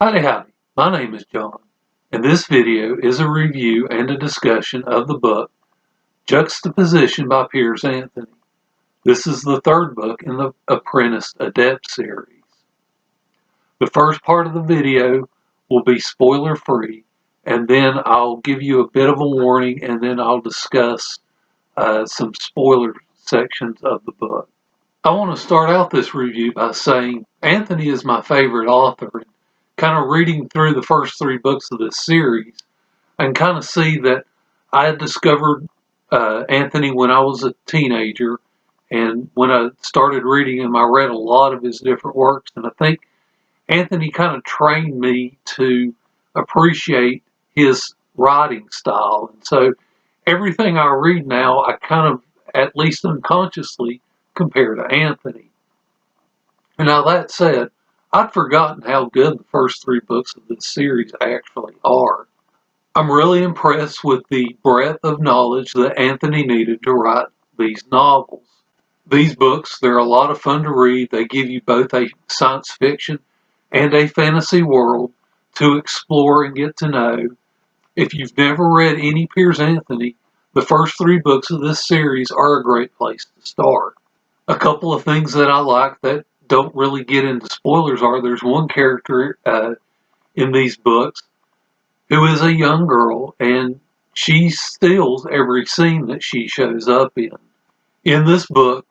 Howdy howdy, my name is John, and this video is a review and a discussion of the book Juxtaposition by Piers. This is the third book in the Apprentice Adept series. The first part of the video will be spoiler free, and then I'll give you a bit of a warning, and then I'll discuss some spoiler sections of the book. I want to start out this review by saying Anthony is my favorite author. Kind of reading through the first three books of this series, I can kind of see that I had discovered Anthony when I was a teenager, and when I started reading him, I read a lot of his different works, and I think Anthony kind of trained me to appreciate his writing style. And so everything I read now, I kind of, at least unconsciously, compare to Anthony. And now that said, I'd forgotten how good the first three books of this series actually are. I'm really impressed with the breadth of knowledge that Anthony needed to write these novels. These books, they're a lot of fun to read. They give you both a science fiction and a fantasy world to explore and get to know. If you've never read any Piers Anthony, the first three books of this series are a great place to start. A couple of things that I like that don't really get into spoilers are there's one character in these books who is a young girl, and she steals every scene that she shows up in. In this book,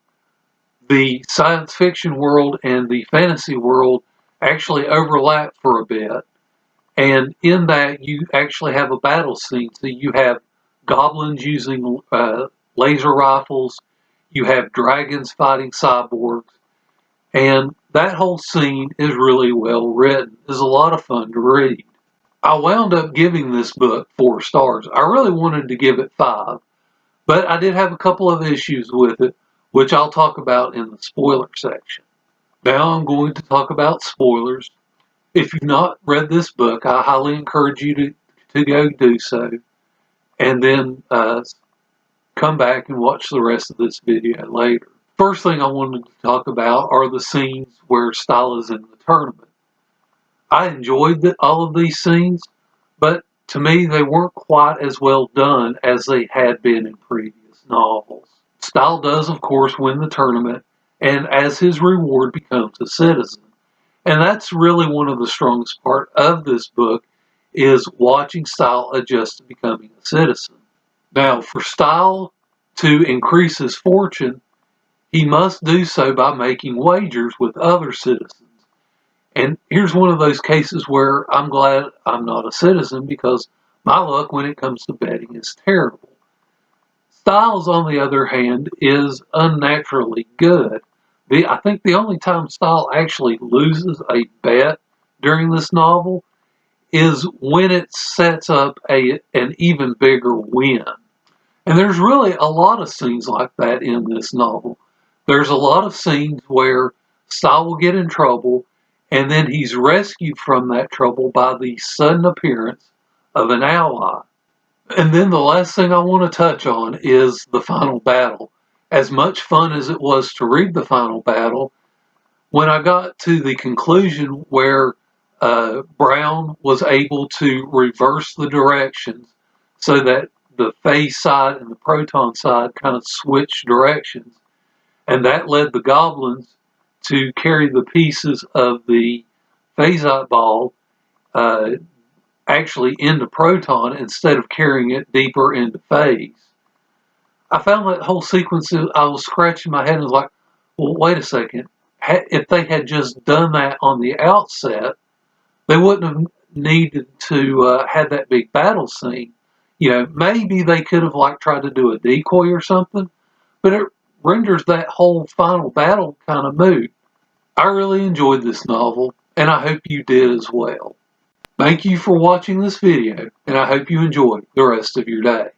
the science fiction world and the fantasy world actually overlap for a bit, and in that you actually have a battle scene. So you have goblins using laser rifles, you have dragons fighting cyborgs, and that whole scene is really well written. It's a lot of fun to read. I wound up giving this book 4 stars. I really wanted to give it 5, but I did have a couple of issues with it, which I'll talk about in the spoiler section. Now I'm going to talk about spoilers. If you've not read this book, I highly encourage you to go do so, and then come back and watch the rest of this video later. First thing I wanted to talk about are the scenes where Style is in the tournament. I enjoyed all of these scenes, but to me they weren't quite as well done as they had been in previous novels. Style does, of course, win the tournament, and as his reward becomes a citizen. And that's really one of the strongest parts of this book, is watching Style adjust to becoming a citizen. Now, for Style to increase his fortune, he must do so by making wagers with other citizens. And here's one of those cases where I'm glad I'm not a citizen, because my luck when it comes to betting is terrible. Styles, on the other hand, is unnaturally good. I think the only time Style actually loses a bet during this novel is when it sets up an even bigger win. And there's really a lot of scenes like that in this novel. There's a lot of scenes where Style will get in trouble, and then he's rescued from that trouble by the sudden appearance of an ally. And then the last thing I want to touch on is the final battle. As much fun as it was to read the final battle, when I got to the conclusion where Brown was able to reverse the directions so that the phase side and the proton side kind of switched directions, and that led the goblins to carry the pieces of the phasite ball actually into proton instead of carrying it deeper into phase. I found that whole sequence, I was scratching my head and was like, well, wait a second. If they had just done that on the outset, they wouldn't have needed to have that big battle scene. You know, maybe they could have tried to do a decoy or something, but it renders that whole final battle kind of moot. I really enjoyed this novel, and I hope you did as well. Thank you for watching this video, and I hope you enjoy the rest of your day.